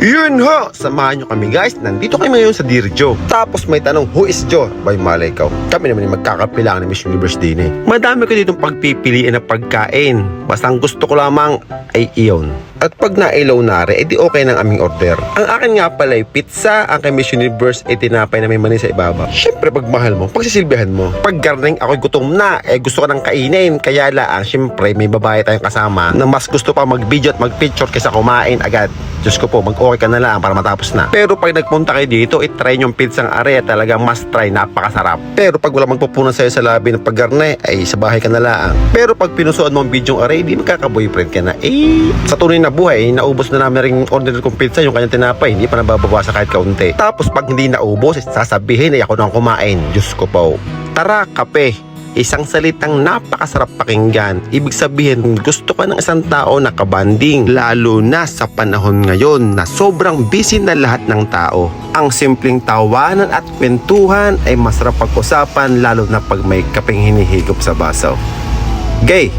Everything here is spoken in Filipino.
Yun ho! Samahan nyo kami guys. Nandito kami ngayon sa Dear Joe. Tapos may tanong, who is Joe? Bay malay ikaw. Kami naman yung magkakapilangan ng Miss Universe din eh. Madami ko ditong pagpipiliin na pagkain. Basta ang gusto ko lamang ay iyon. At pag nailaw na rin, edi okay ng aming order. Ang akin nga pala ay pizza, ang kay Miss Universe ay tinapay na may mani sa ibaba. Syempre pag mahal mo, pagsisilbihan mo. Pag garning ako'y gutom na, gusto ko nang kainin. Kaya lang, syempre may babae tayong kasama na mas gusto pa mag-video at mag-picture kaysa kumain agad. Diyos ko po, mag-okay ka na lang para matapos na. Pero pag nagpunta kayo dito, itry yung pizzang are, talagang must try, napakasarap. Pero pag wala magpupunan sa'yo sa labi ng paggarne, ay sa bahay ka na lang. Pero pag pinusuan mo ang bidyong are, di magkaka-boyfriend ka na. Sa tunay na buhay, naubos na namin ring order kong pizza, yung kanyang tinapay, hindi pa nababawasa kahit kaunti. Tapos pag hindi naubos, sasabihin ay ako nang kumain. Diyos ko po. Tara, kape. Isang salitang napakasarap pakinggan. Ibig sabihin, gusto ka ng isang tao na kabanding. Lalo na sa panahon ngayon na sobrang busy na lahat ng tao. Ang simpleng tawanan at kwentuhan ay masarap pag-usapan lalo na pag may kapeng hinihigop sa baso. Gay!